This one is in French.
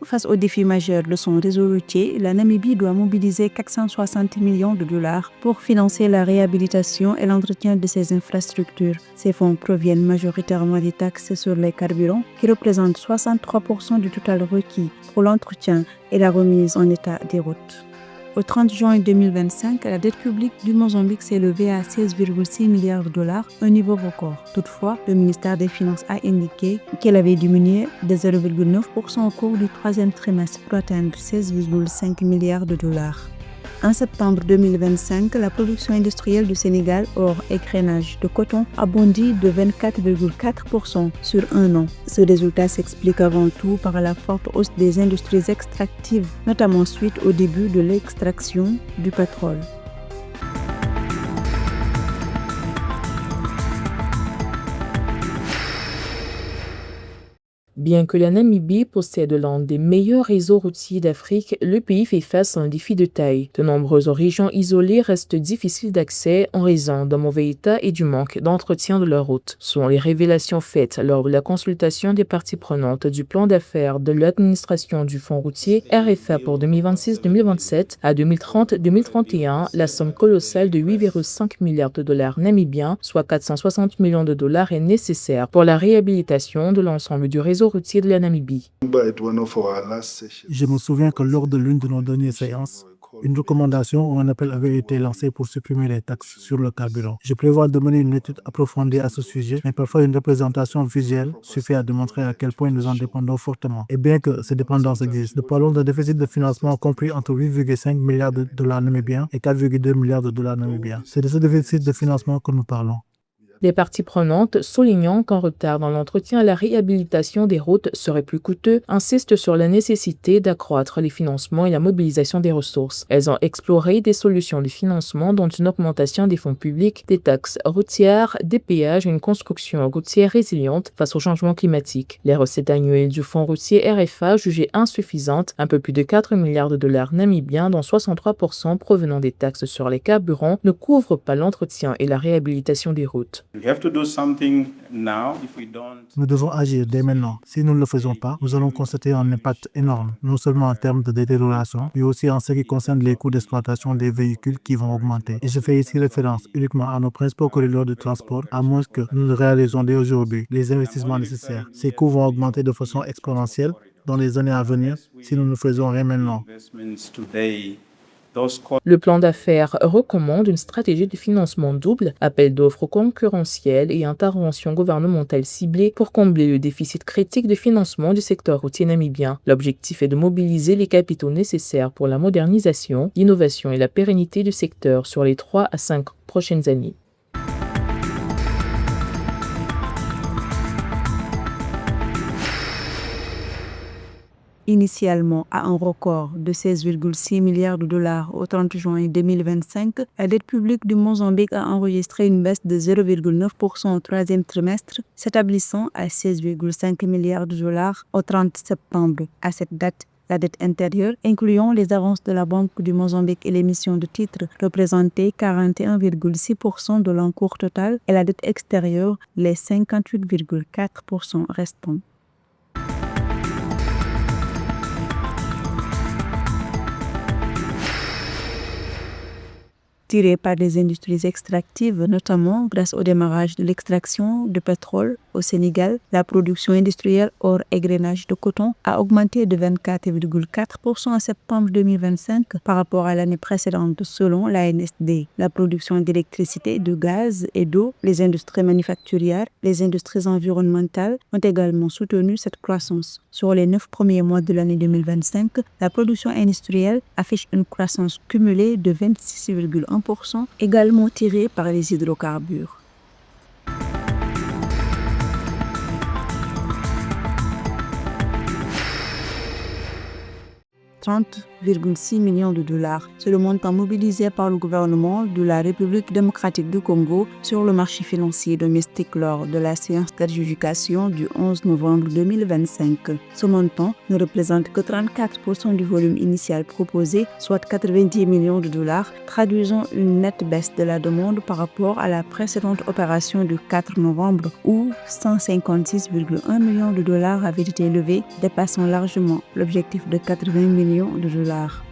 face aux défis majeurs de son réseau routier, la Namibie doit mobiliser 460 millions de dollars pour financer la réhabilitation et l'entretien de ses infrastructures. Ces fonds proviennent majoritairement des taxes sur les carburants qui représentent 63% du total requis pour l'entretien et la remise en état des routes. Au 30 juin 2025, la dette publique du Mozambique s'est levée à 16,6 milliards de dollars, un niveau record. Toutefois, le ministère des Finances a indiqué qu'elle avait diminué de 0,9% au cours du troisième trimestre pour atteindre 16,5 milliards de dollars. En septembre 2025, la production industrielle du Sénégal hors écrénage de coton a bondi de 24,4% sur un an. Ce résultat s'explique avant tout par la forte hausse des industries extractives, notamment suite au début de l'extraction du pétrole. Bien que la Namibie possède l'un des meilleurs réseaux routiers d'Afrique, le pays fait face à un défi de taille. De nombreuses régions isolées restent difficiles d'accès en raison d'un mauvais état et du manque d'entretien de leurs routes. Selon les révélations faites lors de la consultation des parties prenantes du plan d'affaires de l'administration du fonds routier RFA pour 2026-2027 à 2030-2031, la somme colossale de 8,5 milliards de dollars namibiens, soit 460 millions de dollars, est nécessaire pour la réhabilitation de l'ensemble du réseau routier de la Namibie. Je me souviens que lors de l'une de nos dernières séances, une recommandation ou un appel avait été lancé pour supprimer les taxes sur le carburant. Je prévois de mener une étude approfondie à ce sujet, mais parfois une représentation visuelle suffit à démontrer à quel point nous en dépendons fortement. Et bien que ces dépendances existent, nous parlons d'un déficit de financement compris entre 8,5 milliards de dollars namibiens et 4,2 milliards de dollars namibiens. C'est de ce déficit de financement que nous parlons. Les parties prenantes, soulignant qu'un retard dans l'entretien et la réhabilitation des routes serait plus coûteux, insistent sur la nécessité d'accroître les financements et la mobilisation des ressources. Elles ont exploré des solutions de financement dont une augmentation des fonds publics, des taxes routières, des péages et une construction routière résiliente face au changement climatique. Les recettes annuelles du fonds routier RFA jugées insuffisantes, un peu plus de 4 milliards de dollars namibiens, dont 63% provenant des taxes sur les carburants, ne couvrent pas l'entretien et la réhabilitation des routes. Nous devons agir dès maintenant. Si nous ne le faisons pas, nous allons constater un impact énorme, non seulement en termes de détérioration, mais aussi en ce qui concerne les coûts d'exploitation des véhicules qui vont augmenter. Et je fais ici référence uniquement à nos principaux corridors de transport, à moins que nous ne réalisons dès aujourd'hui les investissements nécessaires. Ces coûts vont augmenter de façon exponentielle dans les années à venir si nous ne faisons rien maintenant. Le plan d'affaires recommande une stratégie de financement double, appel d'offres concurrentiel et intervention gouvernementale ciblée pour combler le déficit critique de financement du secteur routier namibien. L'objectif est de mobiliser les capitaux nécessaires pour la modernisation, l'innovation et la pérennité du secteur sur les 3 à 5 prochaines années. Initialement à un record de 16,6 milliards de dollars au 30 juin 2025, la dette publique du Mozambique a enregistré une baisse de 0,9% au troisième trimestre, s'établissant à 16,5 milliards de dollars au 30 septembre. À cette date, la dette intérieure, incluant les avances de la Banque du Mozambique et l'émission de titres, représentait 41,6% de l'encours total et la dette extérieure, les 58,4% restants. Tirée par les industries extractives, notamment grâce au démarrage de l'extraction de pétrole au Sénégal, la production industrielle hors égrenage de coton a augmenté de 24,4% en septembre 2025 par rapport à l'année précédente selon l'ANSD. La production d'électricité, de gaz et d'eau, les industries manufacturières, les industries environnementales ont également soutenu cette croissance. Sur les 9 premiers mois de l'année 2025, la production industrielle affiche une croissance cumulée de 26,1%, également tirée par les hydrocarbures. 30,6 millions de dollars. C'est le montant mobilisé par le gouvernement de la République démocratique du Congo sur le marché financier domestique lors de la séance d'adjudication du 11 novembre 2025. Ce montant ne représente que 34% du volume initial proposé, soit 90 millions de dollars, traduisant une nette baisse de la demande par rapport à la précédente opération du 4 novembre où 156,1 millions de dollars avaient été levés, dépassant largement l'objectif de 80 millions de dollars.